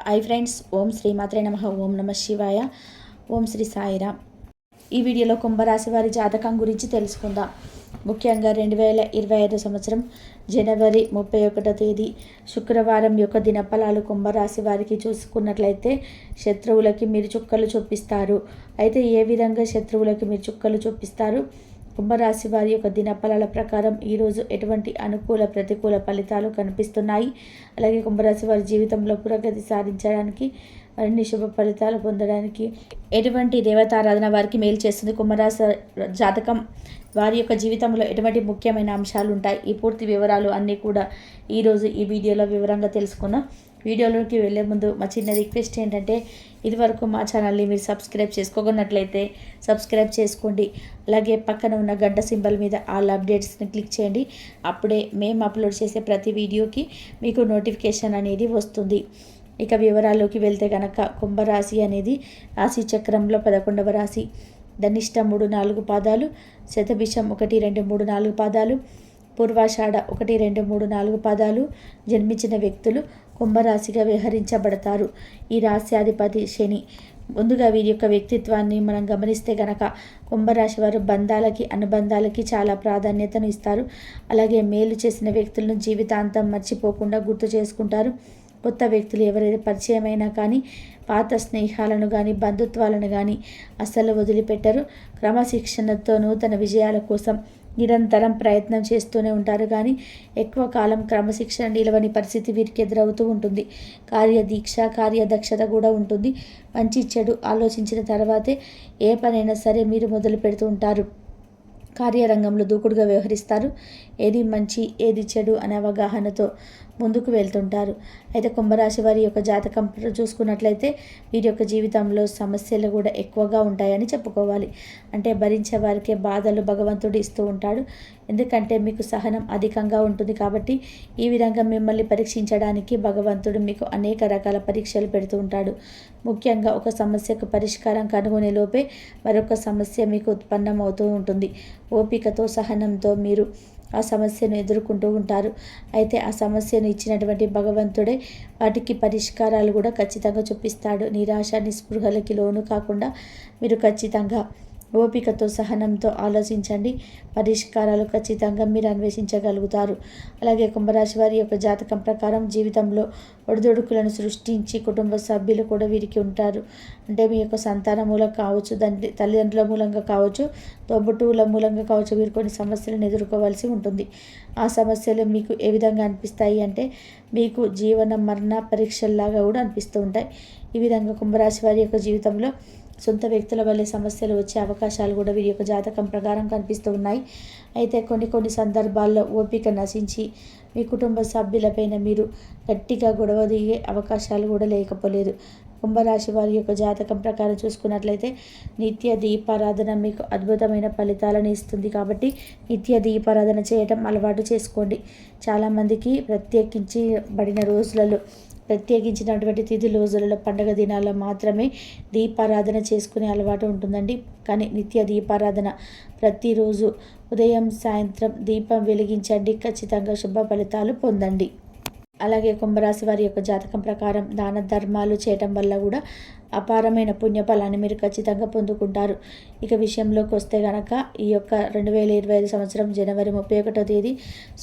Hi friends, ఓం శ్రీ మాత్రే నమః. ఓం నమ శివాయ. ఓం శ్రీ సాయిరామ్. ఈ వీడియోలో కుంభరాశి వారి జాతకం గురించి తెలుసుకుందాం. ముఖ్యంగా 2025 సంవత్సరం జనవరి 31వ తేదీ శుక్రవారం యొక్క దినఫలాలు కుంభరాశి వారికి చూసుకున్నట్లయితే, శత్రువులకి మీరు చుక్కలు చూపిస్తారు. అయితే ఏ విధంగా శత్రువులకి మీరు చుక్కలు చూపిస్తారు? కుంభరాశి వారి యొక్క దినఫలాల ప్రకారం ఈరోజు ఎటువంటి అనుకూల ప్రతికూల ఫలితాలు కనిపిస్తున్నాయి? అలాగే కుంభరాశి వారి జీవితంలో పురోగతి సాధించడానికి, మరిన్ని శుభ ఫలితాలు పొందడానికి ఎటువంటి దేవతారాధన వారికి మేలు చేస్తుంది? కుంభరాశి జాతకం వారి యొక్క జీవితంలో ఎటువంటి ముఖ్యమైన అంశాలు ఉంటాయి? ఈ పూర్తి వివరాలు అన్నీ కూడా ఈరోజు ఈ వీడియోలో వివరంగా తెలుసుకుందాం. వీడియోలోకి వెళ్ళే ముందు మా చిన్న రిక్వెస్ట్ ఏంటంటే, ఇదివరకు మా ఛానల్ని మీరు సబ్స్క్రైబ్ చేసుకోకున్నట్లయితే సబ్స్క్రైబ్ చేసుకోండి. అలాగే పక్కన ఉన్న గంట సింబల్ మీద ఆల్ అప్డేట్స్ని క్లిక్ చేయండి. అప్పుడే మేము అప్లోడ్ చేసే ప్రతి వీడియోకి మీకు నోటిఫికేషన్ అనేది వస్తుంది. ఇక వివరాల్లోకి వెళ్తే కనుక, కుంభరాశి అనేది రాశి చక్రంలో 11వ రాశి. ధనిష్ట 3, 4 పాదాలు, శతభిషం 1, 2, 3, 4 పాదాలు, పూర్వాషాఢ 1, 2, 3, 4 పాదాలు జన్మించిన వ్యక్తులు కుంభరాశిగా వ్యవహరించబడతారు. ఈ రాశ్యాధిపతి శని. ముందుగా వీరి యొక్క వ్యక్తిత్వాన్ని మనం గమనిస్తే గనక, కుంభరాశి వారు బంధాలకి, అనుబంధాలకి చాలా ప్రాధాన్యతను ఇస్తారు. అలాగే మేలు చేసిన వ్యక్తులను జీవితాంతం మర్చిపోకుండా గుర్తు చేసుకుంటారు. కొత్త వ్యక్తులు ఎవరైతే పరిచయమైనా కానీ పాత స్నేహాలను కానీ బంధుత్వాలను కానీ అస్సలు వదిలిపెట్టరు. క్రమశిక్షణతో నూతన విజయాల కోసం నిరంతరం ప్రయత్నం చేస్తూనే ఉంటారు. కానీ ఎక్కువ కాలం క్రమశిక్షణ నిలవని పరిస్థితి వీరికి ఎదురవుతూ ఉంటుంది. కార్యదీక్ష, కార్యదక్షత కూడా ఉంటుంది. మంచి చెడు ఆలోచించిన తర్వాతే ఏ పనైనా సరే మీరు మొదలు పెడుతూ ఉంటారు. కార్యరంగంలో దూకుడుగా వ్యవహరిస్తారు. ఏది మంచి ఏది చెడు అనే అవగాహనతో ముందుకు వెళ్తుంటారు. అయితే కుంభరాశి వారి యొక్క జాతకం చూసుకున్నట్లయితే, వీరి యొక్క జీవితంలో సమస్యలు కూడా ఎక్కువగా ఉంటాయని చెప్పుకోవాలి. అంటే భరించే వారికే బాధలు భగవంతుడు ఇస్తూ ఉంటాడు. ఎందుకంటే మీకు సహనం అధికంగా ఉంటుంది కాబట్టి ఈ విధంగా మిమ్మల్ని పరీక్షించడానికి భగవంతుడు మీకు అనేక రకాల పరీక్షలు పెడుతూ ఉంటాడు. ముఖ్యంగా ఒక సమస్యకు పరిష్కారం కనుగొనే లోపే మరొక సమస్య మీకు ఉత్పన్నమవుతూ ఉంటుంది. ఓపికతో, సహనంతో మీరు ఆ సమస్యను ఎదుర్కొంటూ ఉంటారు. అయితే ఆ సమస్యను ఇచ్చినటువంటి భగవంతుడే వాటికి పరిష్కారాలు కూడా ఖచ్చితంగా చూపిస్తాడు. నిరాశ, నిస్పృహలకి లోను కాకుండా మీరు ఖచ్చితంగా ఓపికతో, సహనంతో ఆలోచించండి. పరిష్కారాలు ఖచ్చితంగా మీరు అన్వేషించగలుగుతారు. అలాగే కుంభరాశి వారి యొక్క జాతకం ప్రకారం జీవితంలో ఒడిదుడుకులను సృష్టించి కుటుంబ సభ్యులు కూడా వీరికి ఉంటారు. అంటే మీ యొక్క సంతానం మూలంగా కావచ్చు, తల్లిదండ్రుల మూలంగా కావచ్చు, తోబుట్టువుల మూలంగా కావచ్చు, వీరు కొన్ని సమస్యలను ఎదుర్కోవాల్సి ఉంటుంది. ఆ సమస్యలు మీకు ఏ విధంగా అనిపిస్తాయి అంటే, మీకు జీవన మరణ పరీక్షల్లాగా కూడా అనిపిస్తూ ఉంటాయి. ఈ విధంగా కుంభరాశి వారి యొక్క జీవితంలో సొంత వ్యక్తుల వల్లే సమస్యలు వచ్చే అవకాశాలు కూడా వీరి యొక్క జాతకం ప్రకారం కనిపిస్తూ ఉన్నాయి. అయితే కొన్ని సందర్భాల్లో ఓపిక నశించి మీ కుటుంబ సభ్యులపైన మీరు గట్టిగా గొడవ దిగే అవకాశాలు కూడా లేకపోలేదు. కుంభరాశి వారి యొక్క జాతకం ప్రకారం చూసుకున్నట్లయితే, నిత్య దీపారాధన మీకు అద్భుతమైన ఫలితాలను ఇస్తుంది. కాబట్టి నిత్య దీపారాధన చేయటం అలవాటు చేసుకోండి. చాలామందికి ప్రత్యేకించినటువంటి తిథి రోజులలో, పండుగ దినాల్లో మాత్రమే దీపారాధన చేసుకునే అలవాటు ఉంటుందండి. కానీ నిత్య దీపారాధన ప్రతిరోజు ఉదయం, సాయంత్రం దీపం వెలిగించండి. ఖచ్చితంగా శుభ ఫలితాలు పొందండి. అలాగే కుంభరాశి వారి యొక్క జాతకం ప్రకారం దాన ధర్మాలు చేయటం వల్ల కూడా అపారమైన పుణ్యఫలాన్ని మీరు ఖచ్చితంగా పొందుకుంటారు. ఇక విషయంలోకి వస్తే కనుక, ఈ యొక్క 2025 సంవత్సరం జనవరి 31వ తేదీ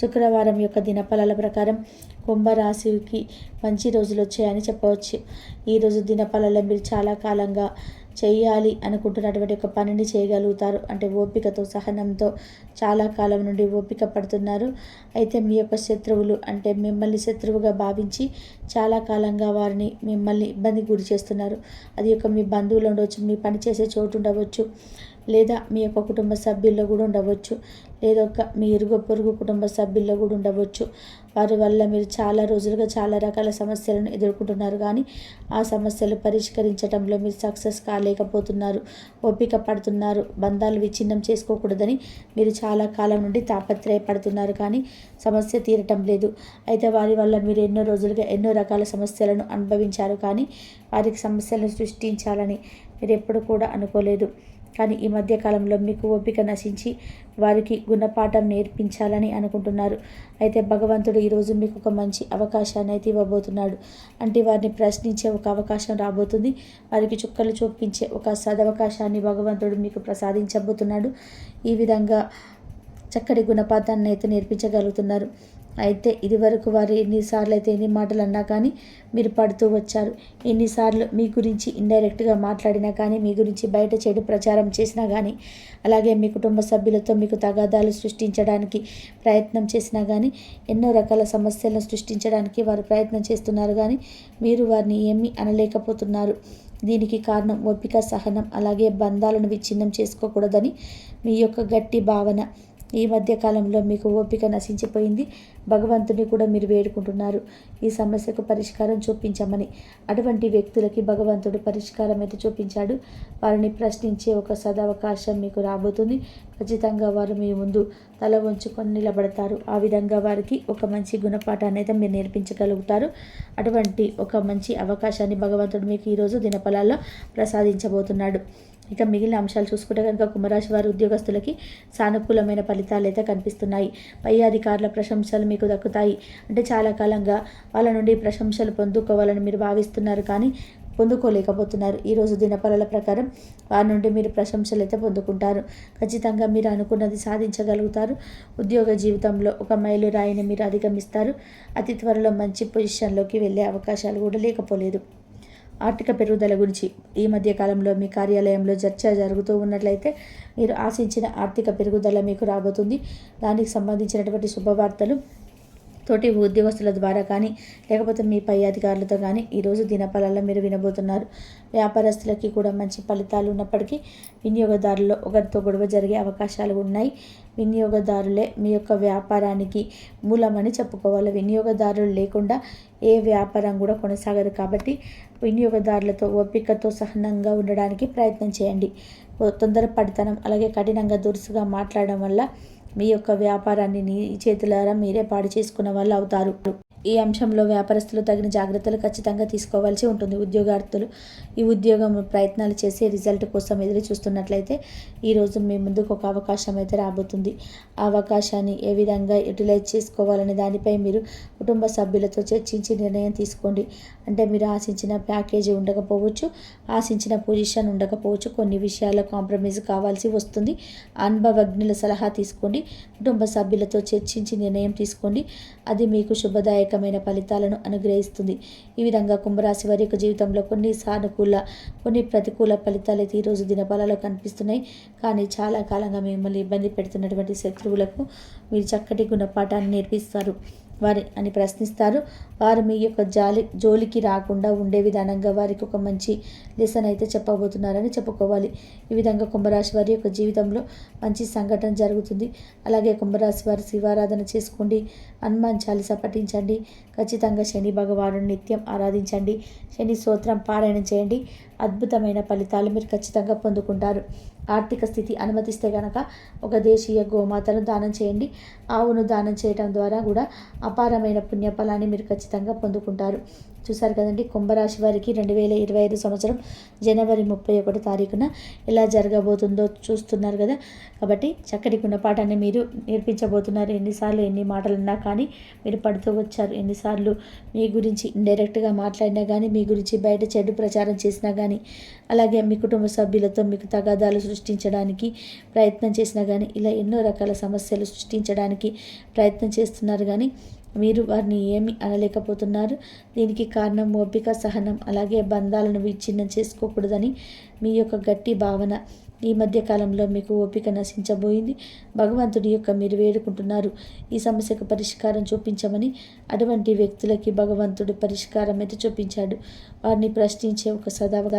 శుక్రవారం యొక్క దినఫలాల ప్రకారం కుంభరాశికి మంచి రోజులు వచ్చాయని చెప్పవచ్చు. ఈరోజు దినఫలాల్లో మీరు చాలా కాలంగా చేయాలి అనుకుంటున్నటువంటి ఒక పనిని చేయగలుగుతారు. అంటే ఓపికతో, సహనంతో చాలా కాలం నుండి ఓపిక పడుతున్నారు. అయితే మీ యొక్క శత్రువులు, అంటే మిమ్మల్ని శత్రువుగా భావించి చాలా కాలంగా మిమ్మల్ని ఇబ్బందికి గురి చేస్తున్నారు. అది యొక్క మీ బంధువులు ఉండవచ్చు, మీ పనిచేసే చోటు ఉండవచ్చు, లేదా మీ యొక్క కుటుంబ సభ్యుల్లో కూడా ఉండవచ్చు, లేదా మీ ఇరుగు పొరుగు కుటుంబ సభ్యుల్లో కూడా ఉండవచ్చు. వారి వల్ల మీరు చాలా రోజులుగా చాలా రకాల సమస్యలను ఎదుర్కొంటున్నారు. కానీ ఆ సమస్యలు పరిష్కరించడంలో మీరు సక్సెస్ కాలేకపోతున్నారు. ఓపిక పడుతున్నారు. బంధాలు విచ్ఛిన్నం చేసుకోకూడదని మీరు చాలా కాలం నుండి తాపత్రయపడుతున్నారు. కానీ సమస్య తీరటం లేదు. అయితే వారి వల్ల మీరు ఎన్నో రోజులుగా ఎన్నో రకాల సమస్యలను అనుభవించారు. కానీ వారికి సమస్యలను సృష్టించాలని మీరు ఎప్పుడు కూడా అనుకోలేదు. కానీ ఈ మధ్య కాలంలో మీకు ఓపిక నశించి వారికి గుణపాఠం నేర్పించాలని అనుకుంటున్నారు. అయితే భగవంతుడు ఈరోజు మీకు ఒక మంచి అవకాశాన్ని అయితే ఇవ్వబోతున్నాడు. అంటే వారిని ప్రశ్నించే ఒక అవకాశం రాబోతుంది. వారికి చుక్కలు చూపించే ఒక సదవకాశాన్ని భగవంతుడు మీకు ప్రసాదించబోతున్నాడు. ఈ విధంగా చక్కటి గుణపాఠాన్ని అయితే నేర్పించగలుగుతున్నారు. అయితే ఇదివరకు వారు ఎన్నిసార్లు అయితే ఎన్ని మాటలు అన్నా కానీ మీరు పడుతూ వచ్చారు. ఎన్నిసార్లు మీ గురించి ఇండైరెక్ట్గా మాట్లాడినా కానీ, మీ గురించి బయట చెడు ప్రచారం చేసినా కానీ, అలాగే మీ కుటుంబ సభ్యులతో మీకు తగాదాలు సృష్టించడానికి ప్రయత్నం చేసినా కానీ, ఎన్నో రకాల సమస్యలను సృష్టించడానికి వారు ప్రయత్నం చేస్తున్నారు కానీ మీరు వారిని ఏమీ అనలేకపోతున్నారు. దీనికి కారణం ఓపిక, సహనం, అలాగే బంధాలను విచ్ఛిన్నం చేసుకోకూడదని మీ యొక్క గట్టి భావన. ఈ మధ్య కాలంలో మీకు ఓపిక నశించిపోయింది. భగవంతుని కూడా మీరు వేడుకుంటున్నారు ఈ సమస్యకు పరిష్కారం చూపించమని. అటువంటి వ్యక్తులకి భగవంతుడు పరిష్కారం అయితే చూపించాడు. వారిని ప్రశ్నించే ఒక సదవకాశం మీకు రాబోతుంది. ఖచ్చితంగా వారు మీ ముందు తల వంచుకొని నిలబడతారు. ఆ విధంగా వారికి ఒక మంచి గుణపాఠాన్ని అయితే మీరు నేర్పించగలుగుతారు. అటువంటి ఒక మంచి అవకాశాన్ని భగవంతుడు మీకు ఈరోజు దినఫలాల్లో ప్రసాదించబోతున్నాడు. ఇక మిగిలిన అంశాలు చూసుకుంటే కనుక కుంభరాశి వారి ఉద్యోగస్తులకి సానుకూలమైన ఫలితాలు అయితే కనిపిస్తున్నాయి. పై అధికారుల ప్రశంసలు మీకు దక్కుతాయి. అంటే చాలా కాలంగా వాళ్ళ నుండి ప్రశంసలు పొందుకోవాలని మీరు భావిస్తున్నారు కానీ పొందుకోలేకపోతున్నారు. ఈరోజు దినఫలాల ప్రకారం వారి నుండి మీరు ప్రశంసలు అయితే పొందుకుంటారు. ఖచ్చితంగా మీరు అనుకున్నది సాధించగలుగుతారు. ఉద్యోగ జీవితంలో ఒక మైలురాయిని మీరు అధిగమిస్తారు. అతి త్వరలో మంచి పొజిషన్లోకి వెళ్ళే అవకాశాలు కూడా లేకపోలేదు. ఆర్థిక పెరుగుదల గురించి ఈ మధ్య కాలంలో మీ కార్యాలయంలో చర్చ జరుగుతూ ఉన్నట్లయితే మీరు ఆశించిన ఆర్థిక పెరుగుదల మీకు రాబోతుంది. దానికి సంబంధించినటువంటి శుభవార్తలు తోటి ఉద్యోగస్తుల ద్వారా కానీ, లేకపోతే మీ పై అధికారులతో కానీ ఈరోజు దినఫలాల్లో మీరు వినబోతున్నారు. వ్యాపారస్తులకి కూడా మంచి ఫలితాలు ఉన్నప్పటికీ వినియోగదారుల్లో ఒకరితో గొడవ జరిగే అవకాశాలు ఉన్నాయి. వినియోగదారులే మీ యొక్క వ్యాపారానికి మూలమని చెప్పుకోవాలి. వినియోగదారులు లేకుండా ఏ వ్యాపారం కూడా కొనసాగదు. కాబట్టి వినియోగదారులతో ఓపికతో సహనంగా ఉండడానికి ప్రయత్నం చేయండి. తొందరపడితనం, అలాగే కఠినంగా దురుసుగా మాట్లాడడం వల్ల మీ యొక్క వ్యాపారాన్ని నీ చేతులారా మీరే పాడు చేసుకున్న వాళ్ళు అవుతారు. ఈ అంశంలో వ్యాపారస్తులు తగిన జాగ్రత్తలు ఖచ్చితంగా తీసుకోవాల్సి ఉంటుంది. ఉద్యోగార్థులు ఈ ఉద్యోగం ప్రయత్నాలు చేసి రిజల్ట్ కోసం ఎదురు చూస్తున్నట్లయితే ఈరోజు మీ ముందుకు ఒక అవకాశం అయితే రాబోతుంది. ఆ అవకాశాన్ని ఏ విధంగా యూటిలైజ్ చేసుకోవాలనే దానిపై మీరు కుటుంబ సభ్యులతో చర్చించి నిర్ణయం తీసుకోండి. అంటే మీరు ఆశించిన ప్యాకేజీ ఉండకపోవచ్చు, ఆశించిన పొజిషన్ ఉండకపోవచ్చు. కొన్ని విషయాల్లో కాంప్రమైజ్ కావాల్సి వస్తుంది. అనుభవజ్ఞుల సలహా తీసుకోండి. కుటుంబ సభ్యులతో చర్చించి నిర్ణయం తీసుకోండి. అది మీకు శుభదాయకమైన ఫలితాలను అనుగ్రహిస్తుంది. ఈ విధంగా కుంభరాశి వారి యొక్క జీవితంలో కొన్ని సానుకూల, కొన్ని ప్రతికూల ఫలితాలు అయితే ఈరోజు దినఫలాల్లో కనిపిస్తున్నాయి. కానీ చాలా కాలంగా మిమ్మల్ని ఇబ్బంది పెడుతున్నటువంటి శత్రువులకు మీరు చక్కటి గుణపాఠాన్ని నేర్పిస్తారు. వారి అని ప్రశ్నిస్తారు. వారు మీ యొక్క జోలికి రాకుండా ఉండే విధానంగా వారికి ఒక మంచి లెసన్ అయితే చెప్పబోతున్నారని చెప్పుకోవాలి. ఈ విధంగా కుంభరాశి వారి యొక్క జీవితంలో మంచి సంఘటన జరుగుతుంది. అలాగే కుంభరాశి వారి శివారాధన చేసుకోండి. హనుమాన్ చాలీసా పఠించండి. ఖచ్చితంగా శని భగవాను నిత్యం ఆరాధించండి. శని స్తోత్రం పారాయణం చేయండి. అద్భుతమైన ఫలితాలు మీరు ఖచ్చితంగా పొందుకుంటారు. ఆర్థిక స్థితి అనుమతిస్తే కనుక ఒక దేశీయ గోమాతను దానం చేయండి. ఆవును దానం చేయడం ద్వారా కూడా అపారమైన పుణ్యఫలాన్ని మీరు ఖచ్చితంగా పొందుకుంటారు. చూసారు కదండి, కుంభరాశి వారికి 2025 సంవత్సరం జనవరి 31 తారీఖున ఎలా జరగబోతుందో చూస్తున్నారు కదా. కాబట్టి చక్కటి గుణపాఠాన్ని మీరు నేర్పించబోతున్నారు. ఎన్నిసార్లు ఎన్ని మాటలున్నా కానీ మీరు పడుతూ వచ్చారు. ఎన్నిసార్లు మీ గురించి ఇండైరెక్ట్గా మాట్లాడినా కానీ, మీ గురించి బయట చెడు ప్రచారం చేసినా కానీ, అలాగే మీ కుటుంబ సభ్యులతో మీకు తగాదాలు సృష్టించడానికి ప్రయత్నం చేసినా కానీ, ఇలా ఎన్నో రకాల సమస్యలు సృష్టించడానికి ప్రయత్నం చేస్తున్నారు కానీ మీరు వారిని ఏమీ అనలేకపోతున్నారు. దీనికి కారణం ఓపిక, సహనం, అలాగే బంధాలను విచ్ఛిన్నం చేసుకోకూడదని మీ యొక్క గట్టి భావన. ఈ మధ్య కాలంలో మీకు ఓపిక నశించబోయింది. భగవంతుడి యొక్క మీరు వేడుకుంటున్నారు ఈ సమస్యకు పరిష్కారం చూపించమని. అటువంటి వ్యక్తులకి భగవంతుడు పరిష్కారం అయితే చూపించాడు. వారిని ప్రశ్నించే ఒక సదావగా